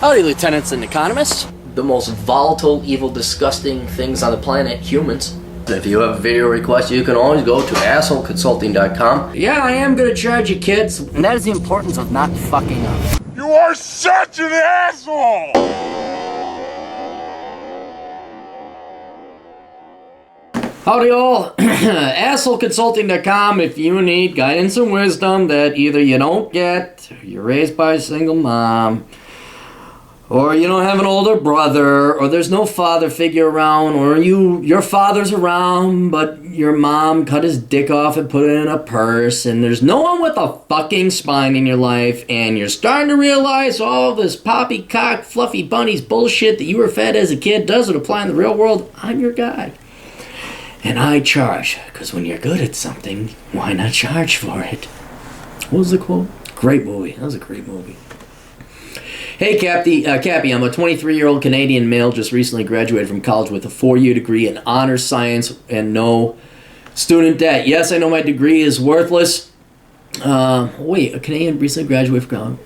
Howdy, lieutenants and economists. The most volatile, evil, disgusting things on the planet, humans. If you have a video request, you can always go to assholeconsulting.com. Yeah, I am gonna charge you, kids. And that is the importance of not fucking up. You are such an asshole! Howdy all, assholeconsulting.com if you need guidance and wisdom that either you don't get, or you're raised by a single mom, or you don't have an older brother, or there's no father figure around, or your father's around, but your mom cut his dick off and put it in a purse, and there's no one with a fucking spine in your life, and you're starting to realize all this poppycock, fluffy bunnies bullshit that you were fed as a kid doesn't apply in the real world. I'm your guy. And I charge, because when you're good at something, why not charge for it? What was the quote? Great movie. That was a great movie. Hey, Cappy, I'm a 23-year-old Canadian male, just recently graduated from college with a 4-year degree in honors science and no student debt. Yes, I know my degree is worthless. Wait, a Canadian recently graduated from college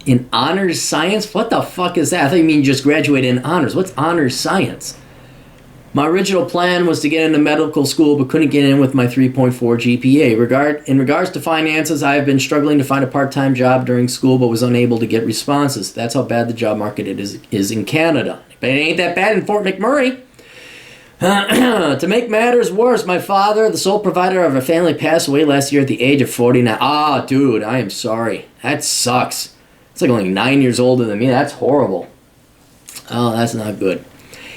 in honors science? What the fuck is that? I thought you mean just graduated in honors. What's honors science? My original plan was to get into medical school, but couldn't get in with my 3.4 GPA. In regards to finances, I have been struggling to find a part-time job during school, but was unable to get responses. That's how bad the job market is in Canada. But it ain't that bad in Fort McMurray. To make matters worse, my father, the sole provider of our family, passed away last year at the age of 49. Ah, dude, I am sorry. That sucks. It's like only 9 years older than me. That's horrible. Oh, that's not good.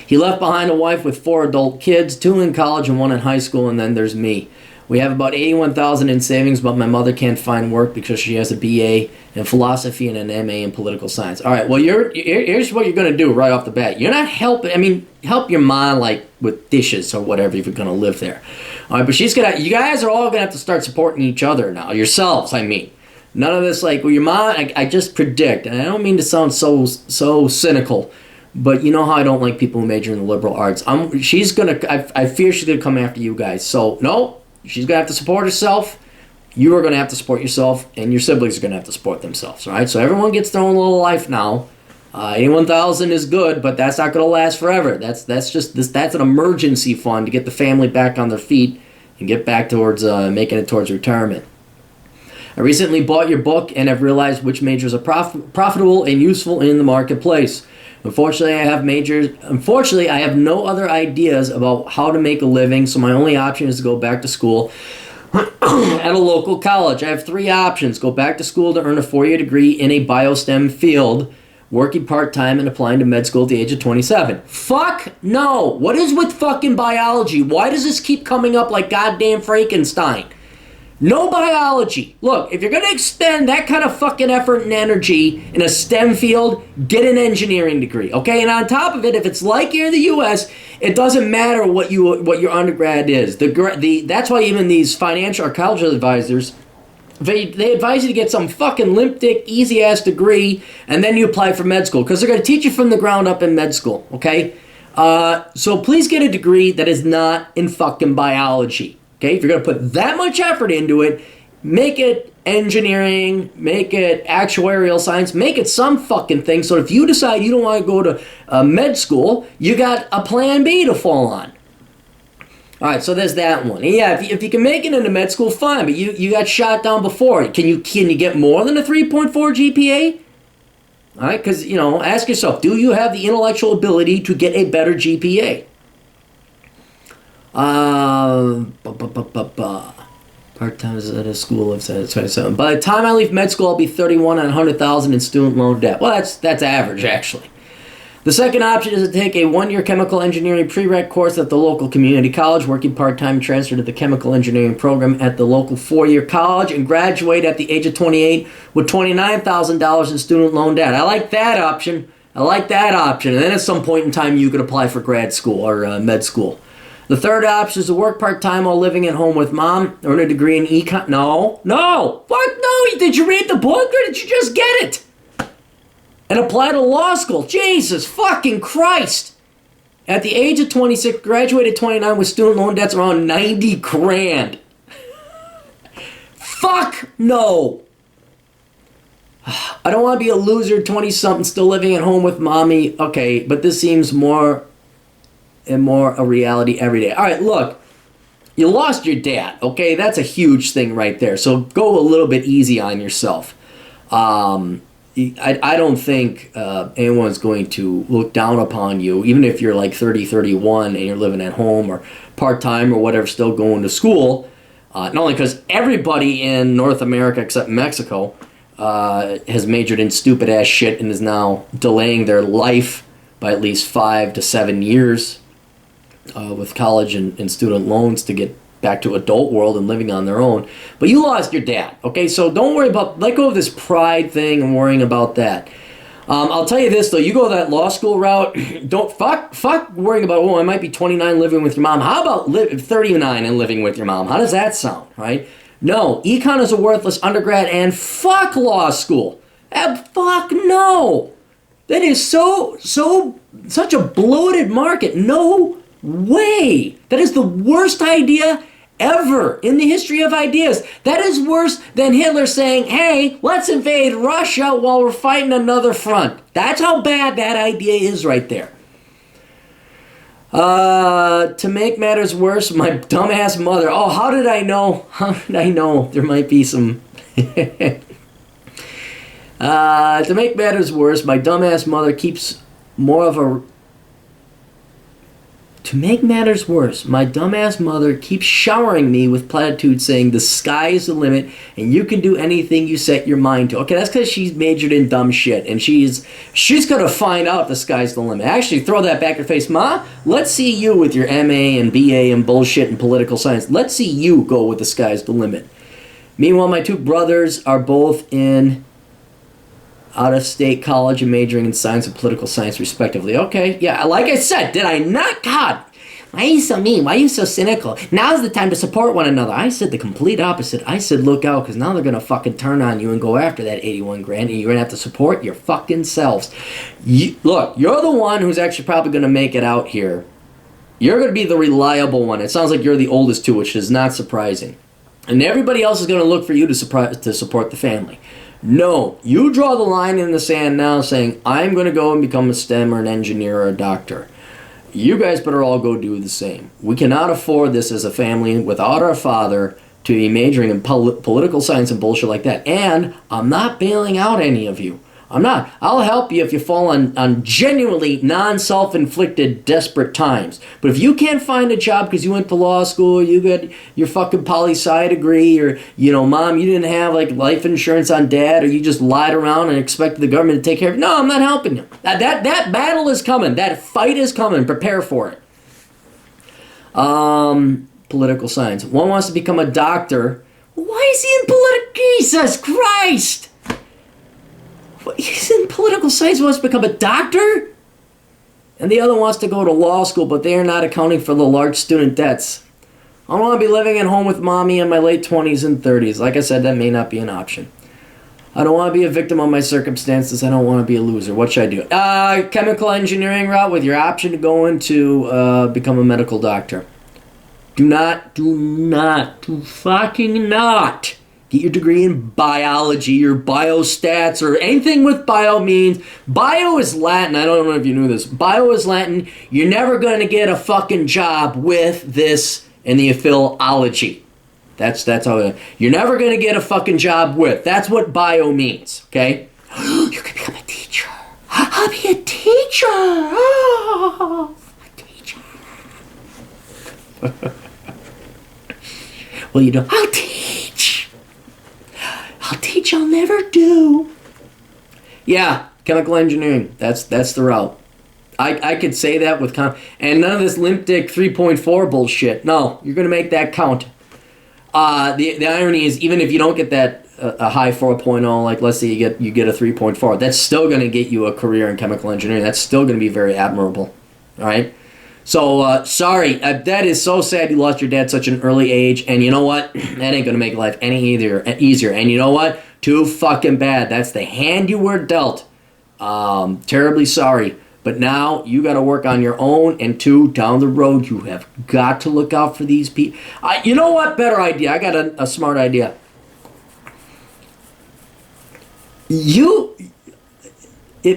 He left behind a wife with 4 adult kids, 2 in college and 1 in high school, and then there's me. We have about $81,000 in savings, but my mother can't find work because she has a BA in philosophy and an MA in political science. All right, well, here's what you're going to do right off the bat. You're not helping, help your mom, like, with dishes or whatever if you're going to live there. All right, but you guys are all going to have to start supporting each other now, yourselves, I mean. None of this, like, well, your mom, I just predict, and I don't mean to sound so cynical, but you know how I don't like people who major in the liberal arts. I fear she's gonna come after you guys. So no, she's gonna have to support herself. You are gonna have to support yourself, and your siblings are gonna have to support themselves. All right. So everyone gets their own little life now. 81,000 is good, but that's not gonna last forever. That's an emergency fund to get the family back on their feet and get back towards making it towards retirement. I recently bought your book and have realized which majors are profitable and useful in the marketplace. Unfortunately, I have no other ideas about how to make a living, so my only option is to go back to school at a local college. I have 3 options. Go back to school to earn a 4-year degree in a biostem field, working part-time and applying to med school at the age of 27. Fuck no! What is with fucking biology? Why does this keep coming up like goddamn Frankenstein? No biology. Look, if you're going to expend that kind of fucking effort and energy in a STEM field, get an engineering degree, okay? And on top of it, if it's like here in the U.S., it doesn't matter what your undergrad is. That's why even these financial or college advisors, they advise you to get some fucking limp dick, easy-ass degree, and then you apply for med school, because they're going to teach you from the ground up in med school, okay? So please get a degree that is not in fucking biology. Okay, if you're going to put that much effort into it, make it engineering, make it actuarial science, make it some fucking thing. So if you decide you don't want to go to med school, you got a plan B to fall on. All right, so there's that one. Yeah, if you can make it into med school, fine, but you got shot down before. Can you get more than a 3.4 GPA? All right, because, ask yourself, do you have the intellectual ability to get a better GPA? Part-time is at a school of 27. By the time I leave med school, I'll be 31 on $100,000 in student loan debt. Well, that's average, actually. The second option is to take a 1-year chemical engineering prereq course at the local community college, working part-time, transfer to the chemical engineering program at the local 4-year college, and graduate at the age of 28 with $29,000 in student loan debt. I like that option. And then at some point in time, you could apply for grad school or med school. The third option is to work part-time while living at home with mom, earn a degree in econ. No. Fuck no. Did you read the book or did you just get it? And apply to law school. Jesus fucking Christ. At the age of 26, graduated 29 with student loan debts around 90 grand. Fuck no. I don't want to be a loser, 20-something, still living at home with mommy. Okay, but this seems more and more a reality every day. All right, look, you lost your dad, okay? That's a huge thing right there. So go a little bit easy on yourself. I don't think anyone's going to look down upon you, even if you're like 30, 31 and you're living at home or part-time or whatever, still going to school. Not only because everybody in North America except Mexico has majored in stupid-ass shit and is now delaying their life by at least 5 to 7 years with college and student loans to get back to adult world and living on their own. But you lost your dad, okay? So don't worry about, let go of this pride thing and worrying about that. I'll tell you this, though. You go that law school route, don't, fuck worrying about, oh, I might be 29 living with your mom. How about 39 and living with your mom? How does that sound, right? No, econ is a worthless undergrad, and fuck law school. Fuck no. That is such a bloated market. No way. That is the worst idea ever in the history of ideas. That is worse than Hitler saying, hey, let's invade Russia while we're fighting another front. That's how bad that idea is right there. To make matters worse, my dumbass mother. Oh, how did I know? How did I know there might be some... To make matters worse, my dumbass mother keeps more of a... To make matters worse, my dumbass mother keeps showering me with platitudes saying the sky is the limit and you can do anything you set your mind to. Okay, that's because she's majored in dumb shit and she's going to find out the sky's the limit. Actually, throw that back in her face. Ma, let's see you with your MA and BA and bullshit and political science. Let's see you go with the sky's the limit. Meanwhile, my two brothers are both in out-of-state college and majoring in science and political science, respectively. Okay, yeah, like I said, did I not? God, why are you so mean? Why are you so cynical? Now's the time to support one another. I said the complete opposite. I said look out, because now they're going to fucking turn on you and go after that 81 grand, and you're going to have to support your fucking selves. Look, you're the one who's actually probably going to make it out here. You're going to be the reliable one. It sounds like you're the oldest too, which is not surprising. And everybody else is going to look for you to support the family. No, you draw the line in the sand now saying, I'm going to go and become a STEM or an engineer or a doctor. You guys better all go do the same. We cannot afford this as a family without our father to be majoring in political science and bullshit like that. And I'm not bailing out any of you. I'm not. I'll help you if you fall on genuinely non-self-inflicted desperate times. But if you can't find a job because you went to law school, you got your fucking poli-sci degree, or, you know, mom, you didn't have, like, life insurance on dad, or you just lied around and expected the government to take care of you. No, I'm not helping you. That battle is coming. That fight is coming. Prepare for it. Political science. One wants to become a doctor. Why is he in political... Jesus Christ! He's in political science, wants to become a doctor? And the other wants to go to law school, but they are not accounting for the large student debts. I don't want to be living at home with mommy in my late 20s and 30s. Like I said, that may not be an option. I don't want to be a victim of my circumstances. I don't want to be a loser. What should I do? Chemical engineering route with your option to go into become a medical doctor. Do fucking not get your degree in biology or biostats or anything with bio means. Bio is Latin. I don't know if you knew this. Bio is Latin. You're never going to get a fucking job with this in the philology. That's how you're never going to get a fucking job with. That's what bio means, okay? You can become a teacher. I'll be a teacher. Oh, a teacher. Well, you know, I'll teach, I'll never do. Yeah, chemical engineering. That's the route. I could say that with and none of this limp dick 3.4 bullshit. No, you're gonna make that count. The irony is, even if you don't get that a high 4.0, like let's say you get a 3.4, that's still gonna get you a career in chemical engineering. That's still gonna be very admirable. All right. So, sorry, that is so sad you lost your dad at such an early age, and you know what? That ain't gonna make life any easier, and you know what? Too fucking bad. That's the hand you were dealt. Terribly sorry, but now you gotta work on your own, and down the road, you have got to look out for these people. You know what? Better idea. I got a smart idea. it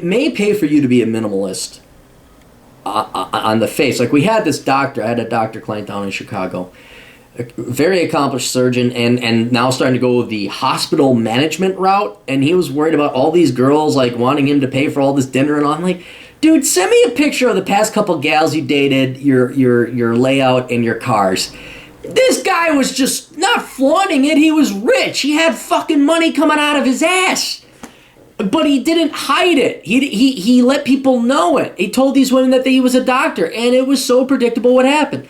may pay for you to be a minimalist on the face. Like we had this doctor, I had a doctor client down in Chicago, a very accomplished surgeon, and now starting to go the hospital management route, and he was worried about all these girls like wanting him to pay for all this dinner and all. I'm like, dude, send me a picture of the past couple gals you dated, your layout, and your cars. This guy was just not flaunting it. He was rich. He had fucking money coming out of his ass. But he didn't hide it. He let people know it. He told these women that he was a doctor, and it was so predictable what happened.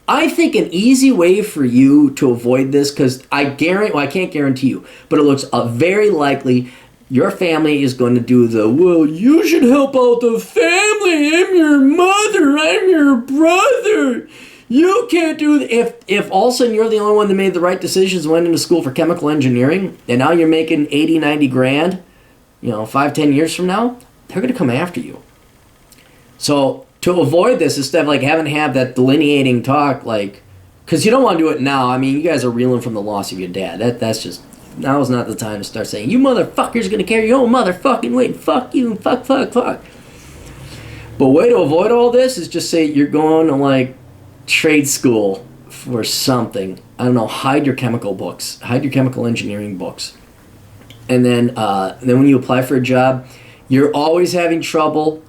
I think an easy way for you to avoid this, because I can't guarantee you, but it looks very likely your family is going to do well, you should help out the family. I'm your mother. I'm your brother. You can't do that. If all of a sudden you're the only one that made the right decisions, went into school for chemical engineering, and now you're making 80, 90 grand, 5-10 years from now, they're going to come after you. So to avoid this, instead of like having to have that delineating talk, like, because you don't want to do it now. I mean, you guys are reeling from the loss of your dad. That's just, now is not the time to start saying, you motherfuckers are going to carry your own motherfucking weight. Fuck you. Fuck. But way to avoid all this is just say you're going to like trade school for something. I don't know, hide your chemical books. Hide your chemical engineering books. And then when you apply for a job, you're always having trouble.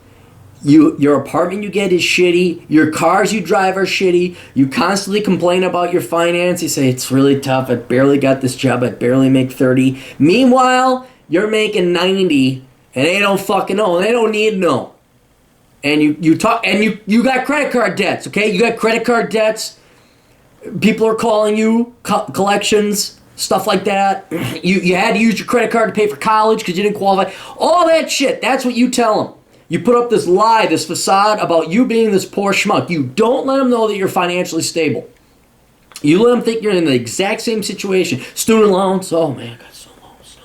Your apartment you get is shitty. Your cars you drive are shitty. You constantly complain about your finance. You say, it's really tough. I barely got this job. I barely make 30. Meanwhile, you're making 90, and they don't fucking know. They don't need to know. And you talk, and you got credit card debts, okay? You got credit card debts. People are calling you, collections, stuff like that. You had to use your credit card to pay for college because you didn't qualify. All that shit, that's what you tell them. You put up this lie, this facade about you being this poor schmuck. You don't let them know that you're financially stable. You let them think you're in the exact same situation. Student loans, oh man, I got student loans.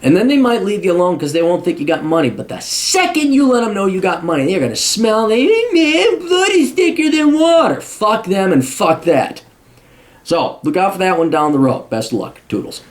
And then they might leave you alone because they won't think you got money. But the second you let them know you got money, they're going to smell, man, blood is thicker than water. Fuck them and fuck that. So, look out for that one down the road. Best of luck. Toodles.